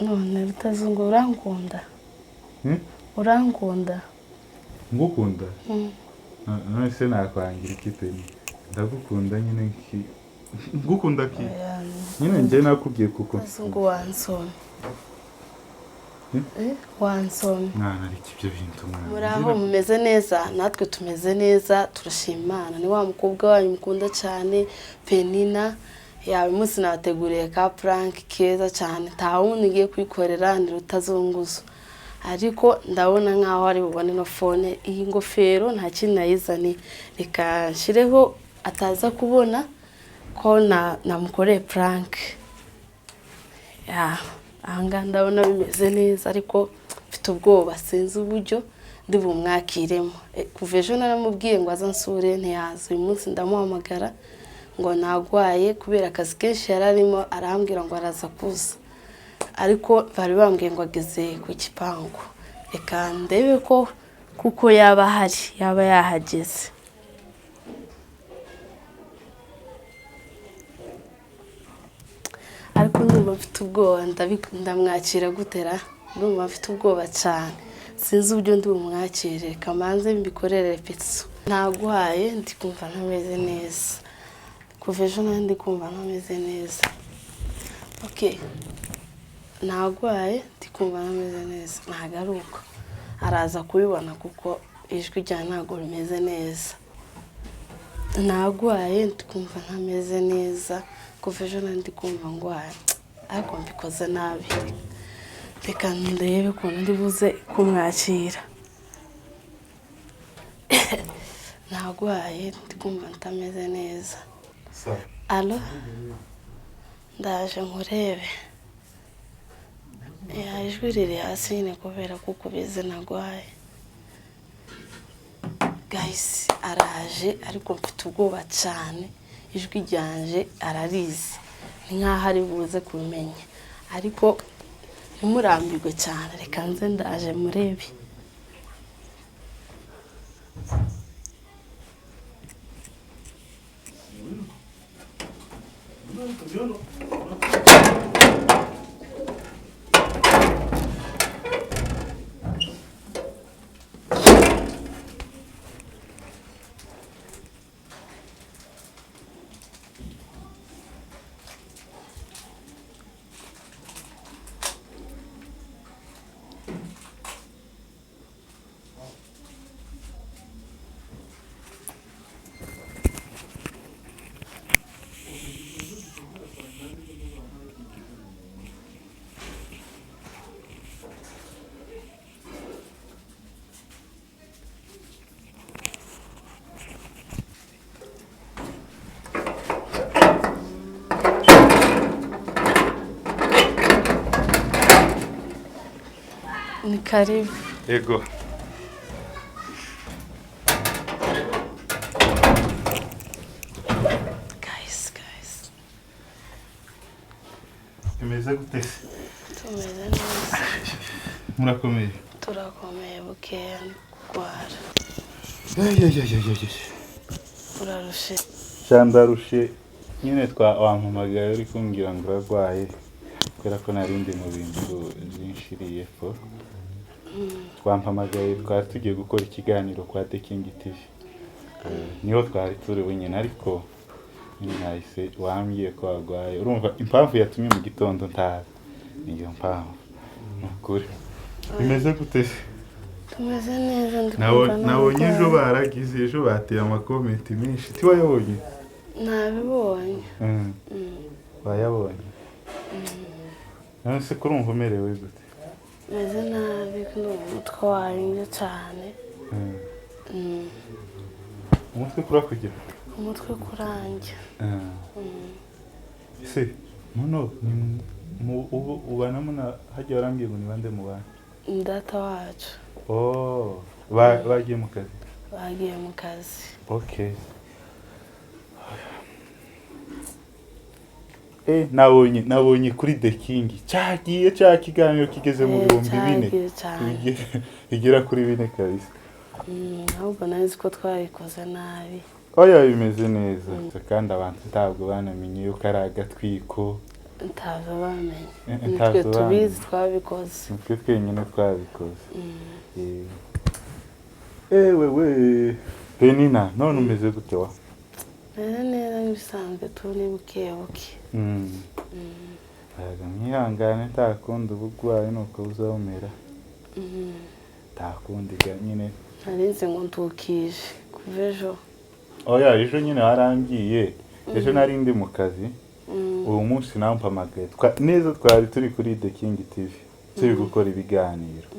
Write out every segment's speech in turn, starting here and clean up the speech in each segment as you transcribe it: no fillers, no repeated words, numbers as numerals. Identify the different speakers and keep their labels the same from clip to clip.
Speaker 1: none Rutazungu urankunda urankunda
Speaker 2: ngukunda none se nakwangira iki pe ndagukunda nyine ngukunda ki nyine nje nakubwiye kuko
Speaker 1: Rutazungu wansomye wansomye
Speaker 2: mwana ariko ibyo bintu mwana
Speaker 1: muraho mumeze neza natwe tumeze neza turashima Imana ni wa mukobwa wanyu mukunda cyane Penina yawe umunsi nabateguriye ka prank keza cyane nta wundi ngiye kwikorera ni Rutazunguzo ariko ndabona nkaho ari bubone no phone iyi ngofero nta kintu nayizani reka nshireho ataza kubona ko namukoreye prank ahanga ndabona bimeze neza ariko mfite ubwoba sinzi uburyo ndi bumwakiremo kuva ejo naramubwiye ngo azansure ntiyaza uyu munsi ndamuhamagara ngo nagwaye kubera akazi kenshi yararimo arambwira ngo araza kuza ariko bari bambwiye ngo ageze ku kipangu reka ndebe ko kuko yaba hari yaba yahageze ariko ndumva mfite ubwoba ndamwakira gutera ndumva mfite ubwoba cyane sinzi uburyo ndi bumwakire kamanze mbikorere repetition nagwaye ndi kumva ntameze neza kuva ejo ndi kumva ntameze neza okay nagwaye ndi kumva ntameze neza ntagaruka araza kubibona kuko ijwi rya ntago rimeze neza nagwaye ndi kumva ntameze neza kuva ejo ndi kumva ngwaye ariko mbikoze nabi reka ndebe ukuntu ndi buze kumwakira nagwaye ndi kumva ntameze neza alo ndaje nkurebe ijwi riri hasi nyine kubera kuko bize nagwaye guys araje ariko mfite ubwoba cyane ijwi ryanje ararizi ni nkaho ari buze kumenya ariko ntimurambirwe cyane reka nze ndaje murebe ni karibu
Speaker 2: ego
Speaker 1: guys
Speaker 2: imeze gute
Speaker 1: tumeze neza
Speaker 2: murakomeye
Speaker 1: turakomeye bukeya ni kurwara urarushe
Speaker 2: shandarushe nyine wampamagaye uri kumbwira ngo urarwaye kubera ko narindi mu bintu byinshiriye ko twampamagaye twari tugiye gukora ikiganiro kwa The King TV niho twari turi wenyine ariko nahise wambwiye ko warwaye urumva impamvu yatumye mu gitondo ntazi niyo mpamvu nukuri bimeze gute
Speaker 1: tumeze neza
Speaker 2: nabonye ejo baragize ejo bateye amakomenti menshi tiwayabonye
Speaker 1: nabibonye
Speaker 2: bayabonye none se kurumva umerewe gute
Speaker 1: meze nabi umutwe warinze cyane
Speaker 2: umutwe kurakugira
Speaker 1: umutwe kurangira
Speaker 2: ese nono ubanamo na hajya warambwiye ngo ni bande mu bana
Speaker 1: data wacu
Speaker 2: bagiye mu kazi
Speaker 1: bagiye mu kazi
Speaker 2: okay nabonye kuri The King cyagiye cya kiganiro kigeze mu 4,000 bigera kuri 4 kabisa
Speaker 1: ahubwo nazi ko twabikoze nabi
Speaker 2: oya bimeze neza kandi abantu ntabwo banamenye yuko ari agatwiko
Speaker 1: ntabwo bamenye
Speaker 2: ntabwo
Speaker 1: nitwe tubizi twabikoze
Speaker 2: nitwe twenyine twabikoze ewe we Penina none umeze gute wa
Speaker 1: meze neza nk'ibisanzwe tubone buke buke
Speaker 2: mwihangane nta kundi ubugwayi nuko buzabumera nta kundi nyine
Speaker 1: narinze ngo ndukije kuva ejo
Speaker 2: oya ejo nyine warangiye ejo nari ndi mu kazi uwo munsi nampamagaye neza twari turi kuri The King TV turi gukora ibiganiro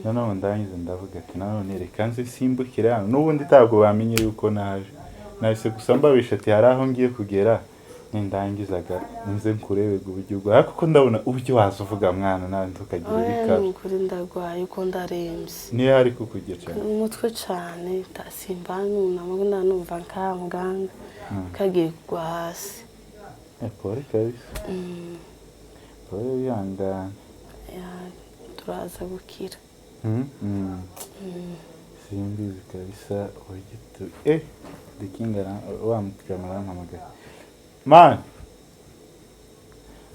Speaker 2: nanone ndangize ndavuga ati nanone reka nze simbukire hano n'ubundi ntabwo bamenye yuko naje nahise gusa mbabisha ati hari aho ngiye kugera nindangizaga nze nkurebega uburyo bwawe kuko ndabona uburyo waza uvuga mwana nawe tukagira ibikabi
Speaker 1: nukuri ndarwaye uko ndarembye
Speaker 2: niyo hari kukugira cyane
Speaker 1: umutwe cyane simba nunama numva nka muganga kagiye kugwa hasi
Speaker 2: pole kabisa pole wihangane
Speaker 1: turaza gukira
Speaker 2: simbizi kabisa uburyo The King wa mukamera arampamagaye man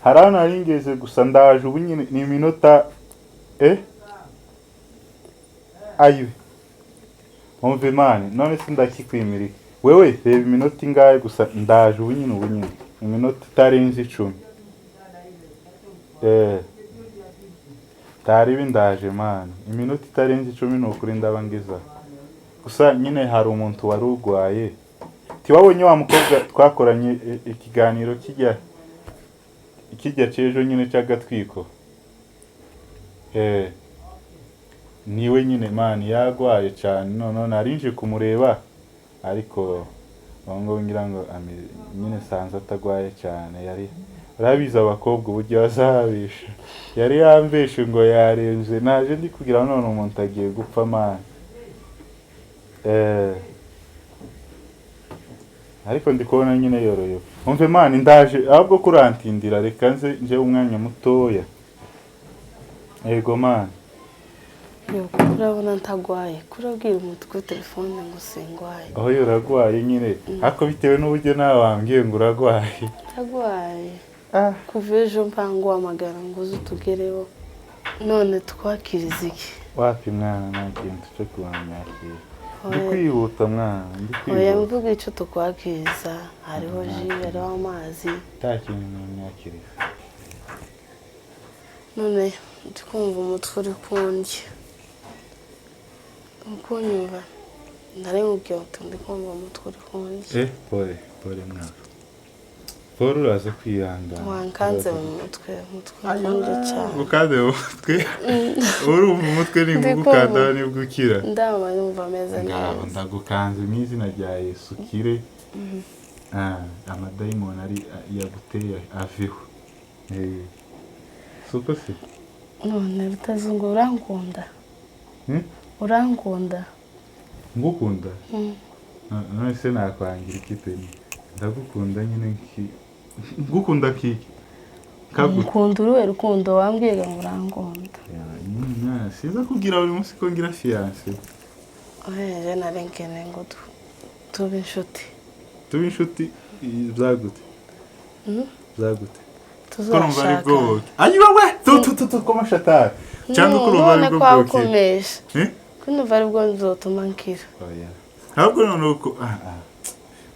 Speaker 2: hari ahantu nari ngeze gusa ndaje ubu nyine ni iminota ayiwe umve mani none se ndakikwimirika wewe reba iminota ingahe gusa ndaje ubu nyine iminota itarenze 10 taribi ndaje mani iminota itarenze 10 nukuri ndaba ngeza gusa nyine hari umuntu wari urwaye tiwabonye wa mukobwa twakoranye ikiganiro kijya cejo nyine cy'agatwiko niwe nyine mani yagwaye cyane none narinje kumureba ariko ngo ngira ngo nyine sanze atagwaye cyane yari urabiza abakobwa uburyo bazabisha yari yambeshe ngo yarenze naje ndi kugira none umuntu agiye gupfa mani ariko ndi kubona nyine yoroyo umve mani ndaje ahubwo kurantindira reka nje umwanya mutoya yego mani
Speaker 1: urabona ntagwaye kurabwira umuntu kuri telefone ngo singwaye
Speaker 2: aho yoragwaye nyine ariko bitewe n'uburyo nawe wambwiye ngo uragwaye
Speaker 1: ntagwaye kuva ejo mpango amagara ngo uze utugereho none twakiriza iki
Speaker 2: wapi mwana nagenda cyo kuwanyakira ndi kwihuta mwana ndi kwihuta
Speaker 1: oya mvuga icyo tukwakiriza hariho ji hariho amazi
Speaker 2: nta kintu namwakiriza
Speaker 1: none ndi kumva umutwe uri kundya ukunyumva ndarimubwiye uti ndi kumva umutwe uri kundya
Speaker 2: pole mwana pole uraza kwihangana
Speaker 1: wankanze mu mutwe ukundya cyane
Speaker 2: ukanze mu mutwe urumva umutwe ningukanda nibwo ukira
Speaker 1: ndaba numva ameze neza
Speaker 2: ndagukanze mu izina rya Yesu kire amadayimoni ari yaguteye aveho suko se
Speaker 1: none bitazungu urankunda urankunda
Speaker 2: ngukunda none se nakwangira ikipe ndagukunda nyine ngukunda kiki
Speaker 1: ngukunda uruwe rukundo wambwiye ngo urankunda
Speaker 2: siza kugira buri munsi ko ngira fiance
Speaker 1: oya narenkene ngo tube inshuti
Speaker 2: byagute
Speaker 1: tuzashaka
Speaker 2: ayiwa we tu komashatara cyangwa kurumva ari bwo
Speaker 1: kwakomesha kunumva ari bwo nzotuma nkira
Speaker 2: oya ahubwo none uko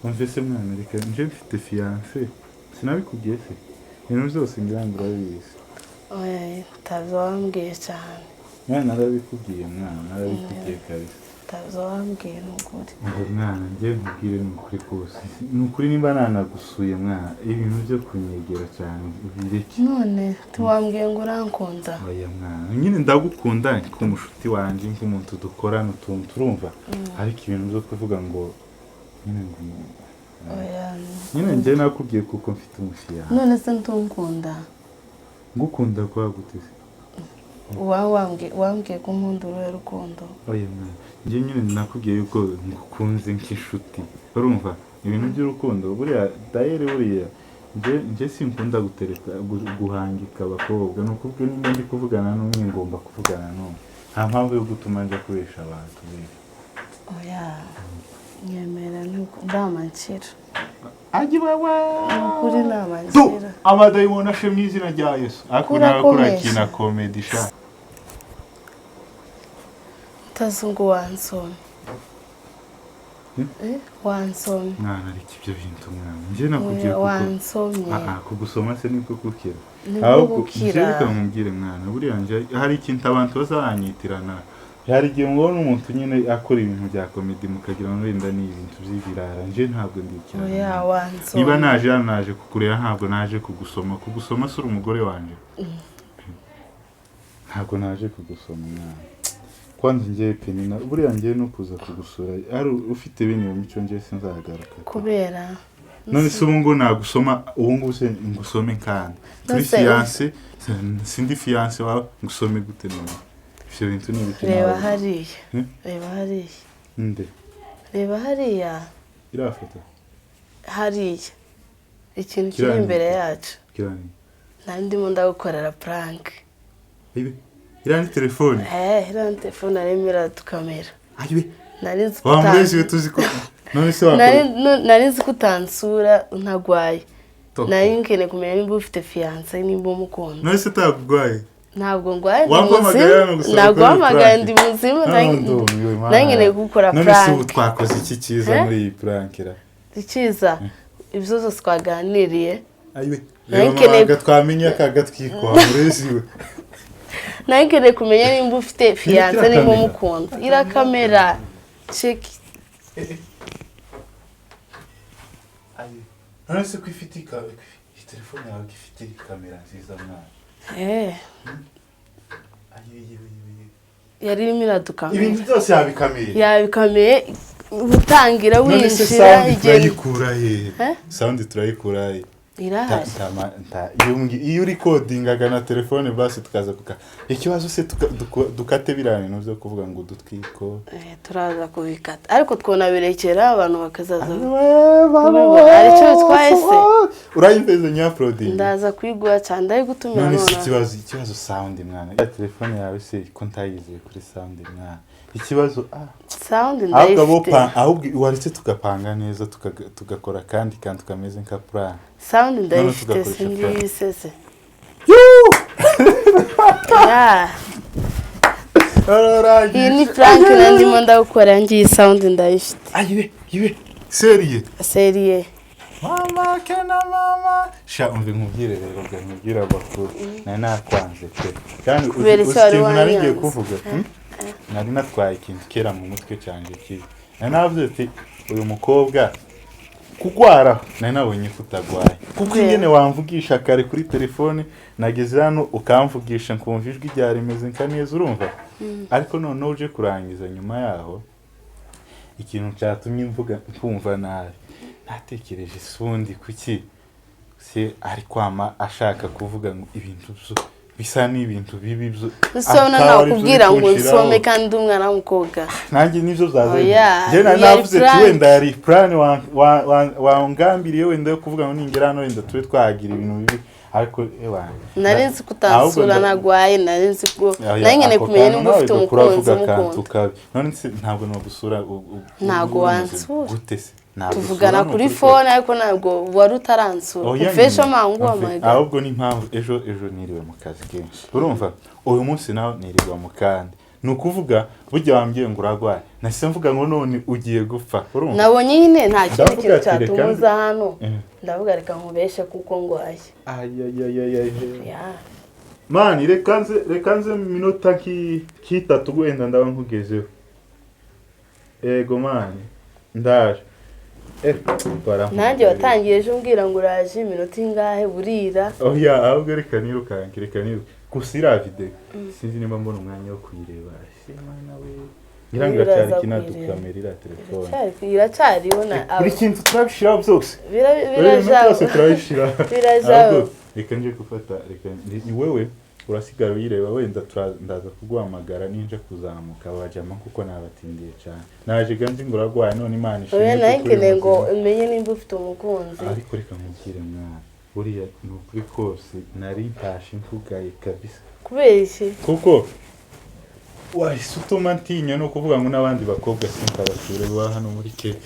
Speaker 2: umvise muri Amerika nje mfite fiance sinabikubwiye se ibintu byose ngira ngo urabizi
Speaker 1: oya utazi wambwiye cyane
Speaker 2: narabikubwiye mwana narabikubwiye kabisa
Speaker 1: utazi wambwiye n'ukuri
Speaker 2: ngo mwana njye nkubwire n'ukuri kose n'ukuri nimba nanagusuye mwana ibintu byo kunyegera cyane ubireke
Speaker 1: none tiwambwiye ngo urankunda
Speaker 2: oya mwana nyine ndagukunda nk'umushuti wanjye nk'umuntu dukorana utuntu turumva ariko ibintu byo kuvuga ngo nyine ngo nyine njye nakubwiye kuko mfite umushyira
Speaker 1: none se ntunkunda
Speaker 2: ngukunda kwa guteze
Speaker 1: wambwiye ko nkunda uruhe rukundo
Speaker 2: oya mwana njye nyine nakubwiye yuko ngukunze nk'inshuti urumva ibintu by'urukundo buriya dayere buriya njye sinkunda gutereka guhangika abakobwa ni ukubwe nimba ndi kuvugana n'umwe ngomba kuvugana n'umwe nta mpamvu yo gutuma njya kubesha abantu
Speaker 1: oya nyemera ndamankira
Speaker 2: aji wewe
Speaker 1: ukuri namanzira
Speaker 2: amadayimoni ashe mu izina rya Yesu ariko nawe kurakina comedy sha
Speaker 1: tazungu wansomye wansomye
Speaker 2: mwana ariko ibyo bintu mwana nje nakubwiye kuko
Speaker 1: wansomye
Speaker 2: kugusoma se niko kukira
Speaker 1: ahubwo
Speaker 2: reka nkubwire mwana buriya nje hari ikintu abantu bazanyitirana hari igihe mubona umuntu nyine akora ibintu bya comedy mukagira ngo wenda ni ibintu by'ibirara nje ntabwo ndikira
Speaker 1: oya wansomye
Speaker 2: niba naje kukurera ntabwo naje kugusoma sura umugore wanje ntabwo naje kugusoma mwana kwanza ngiye penina buriya ngiye no kuza kugusura ari ufite bene mico ngiye sinzagaruka
Speaker 1: kubera
Speaker 2: none se ubungu nagusoma ubungu se ngusome kandi turi fiance sindi fiance wawe ngusome gute none ivyo bintu ni biki
Speaker 1: reba hariya
Speaker 2: nde
Speaker 1: reba hariya
Speaker 2: irafata
Speaker 1: hariya ikintu kiri imbere yacu
Speaker 2: kirani
Speaker 1: nari ndimo ndagukorera prank
Speaker 2: ibi irani telefone
Speaker 1: irani telefone aremera tukamera
Speaker 2: ayibe
Speaker 1: nari nzi
Speaker 2: wamurezi tuzi ko none se
Speaker 1: nari nzi kutansura ntagwaye nari nkene kumenya nimba ufite fiance nimba umukunda
Speaker 2: none se tagwaye
Speaker 1: ntabwo ngwaye ntabwo hamagaye ndi muzima nangene gukora prank
Speaker 2: none se ubu twakoze iki cyiza muri iyi prank ra
Speaker 1: icyiza ibyo zose twaganiriye
Speaker 2: ayiwe reba twamenya kaga twikwa murezi we
Speaker 1: nangene kumenya nimba ufite fiance nimba umukunda ira kamera check
Speaker 2: none se ko ifite telefone yawe ifite kamera nziza mwana
Speaker 1: yari irimo iradukamera
Speaker 2: ibintu byose
Speaker 1: yabikameye gutangira winjira
Speaker 2: igihe sound turayikura he
Speaker 1: irahari
Speaker 2: iyo recordingaga na telefone basi tukaza ikibazo se dukate birane no byo kuvuga ngo dutwiko
Speaker 1: turaza kubikata ariko twona birekera abantu bakazaza ari cyo twahise
Speaker 2: urayimveze nya uploading
Speaker 1: ndaza kwigwa cyane ndaye gutumira
Speaker 2: none ikibazo sound mwana ya telefone yawe se ko ntayizeye kuri sound mwana ikibazo
Speaker 1: sound ndayifite
Speaker 2: ahubwo waretse tugapanga neza tugakora kandi tukameze nka plan
Speaker 1: sound ndayifite singise iyi ni prank ndimo ndakora ngiye sound ndayifite
Speaker 2: ayiwe serie mama kana mama sha umve nkubwire rero nkubwira bakuru nakwanze pe kandi uzi narigiye kuvuga nari natwaye ikintu kera mu mutwe cyanjye kibi navuze ati uyu mukobwa kugwara nari nabonye kutagwaye kuko ingene wamvugisha kare kuri telefone nageze hano ukamvugisha nkumva ijwi rya rimeze nka neza urumva ariko none uje kurangiza nyuma yaho ikintu cyatumye mvuga kumva nabi natekereje sundi kuki se ari kwama ashaka kuvuga ngo ibintu bisa n'ibintu bibi byo
Speaker 1: usona nakubwira ngo nsome kandi umwana w'umukobwa
Speaker 2: nanjye nivyo zazaye je navuze ati wenda yari plan wangambiriye wenda kuvuga ngo ningera hano wenda tube twagira ibintu bibi ariko
Speaker 1: narinzi kutansura nagwaye narinzi ko nanyene kumenya nimba ufite umukunzi
Speaker 2: none ntabwo no gusura
Speaker 1: ntago wansura
Speaker 2: gute se
Speaker 1: tuvugana kuri phone ariko ntabwo wari utaransura ufesha mangu amaga
Speaker 2: ahubwo ni mpamvu ejo niriwe mu kazi kenshi urumva uyu munsi nawe nirirwa mu kandi nukuvuga burya wambye ngo uragwaye nase mvuga ngo none ugiye gupfa urumva
Speaker 1: nabonye nyine nta kintu cyatumuza hano ndavuga reka nkubeshe kuko ngwaye
Speaker 2: mani reka nze minota kitatu gwenda ndaba nkugezeho ego mani ndaje
Speaker 1: nanjye watangiye ejo umbwira ngo uraje iminota ingahe burira
Speaker 2: oya ahubwo reka nirukanke gusa iriya video sinzi niba mbona umwanya wo kuyireba simana we ngirango cyari kinadukamera iriya telefone
Speaker 1: iracyariho
Speaker 2: buri kintu turabishira byose
Speaker 1: birajaho
Speaker 2: birajaho reka nje gufata ni wewe urasigara uyireba wenda ndaza kuguhamagara ninje kuzamuka wajama kuko nabatindiye cyane naje ganzi ngo uragwaye none Imana ishimwe
Speaker 1: oya nayikene ngo umenye nimba ufite umukunzi
Speaker 2: ariko reka mubwire mwana buriya ni ukuri kose nari ntashe mvugaye kabisa
Speaker 1: kubeshye
Speaker 2: kuko wahise utuma ntinya no kuvuga ngo n'abandi bakobwa sinkabasure ba hano muri Kenya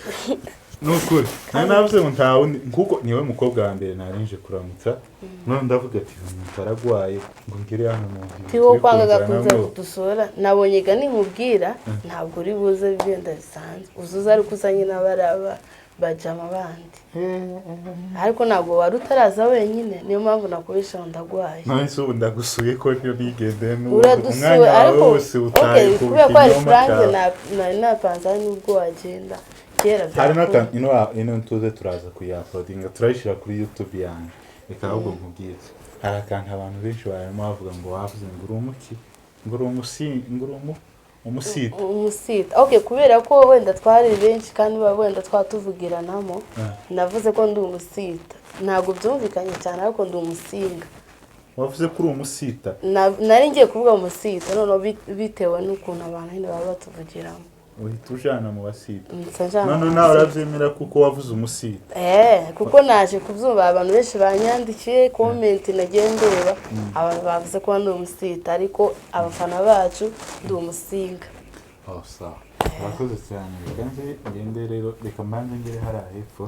Speaker 2: nukuri nari navuze ngo nta wundi kuko niwe mukobwa wa mbere narinje kuramutsa none ndavuga ati umuntu aragwaye ngo ngere hano mu nzu
Speaker 1: tiwo kwangaga kuza kudusura nabonye ga ninkubwira ntabwo uri buze byenda bisanzwe uzuza ari kuzanye n'abaraba bajama bandi ariko ntabwo wari utaraza wenyine niyo mpamvu nakubisha ndagwaye
Speaker 2: none se ubu ndagusuye ko niyo bigende
Speaker 1: uradusuye ariko
Speaker 2: wose utaye ku
Speaker 1: kubera ko ari franke na panza nubwo wagenda kera
Speaker 2: hari ino tuze turaza kuyapodinga turayishira kuri YouTube yanjye reka ahubwo nkubwiye hari akantu abantu benshi barimo bavuga ngo wavuze ngo uri umuki ngo uri umusita
Speaker 1: okay kubera ko wenda twari benshi kandi wenda twatuvugiranamo navuze ko ndi umusita ntabwo byumvikanye cyane ariko ndi umusinga
Speaker 2: wavuze ko uri umusita
Speaker 1: nari ngiye kuvuga umusita none bitewe n'ukuntu abantu nyine baba batuvugiramo
Speaker 2: uhita ujana mu basita none nawe urabyemera kuko wavuze umusita
Speaker 1: kuko naje kubyumva abantu benshi banyandikiye comment nagiye ndeba abantu bavuze ko ndi umusita ariko abafana bacu ndi umusinga
Speaker 2: sawa urakoze cyane kandi ngende rero reka mbanze ngere hariya hepfo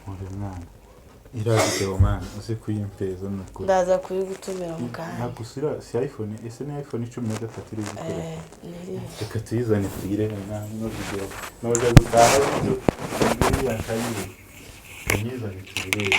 Speaker 2: muri mwana iragideho mwana uzi kuyimpeza nuko
Speaker 1: ndaza kuyigutumira mu kanya
Speaker 2: nagusira si iPhone ese ni iPhone 13 iri gukora reka tuyizane tuyirebe no video no je gutaha ibyo ngiri yakayiri tuyizane tuyirebe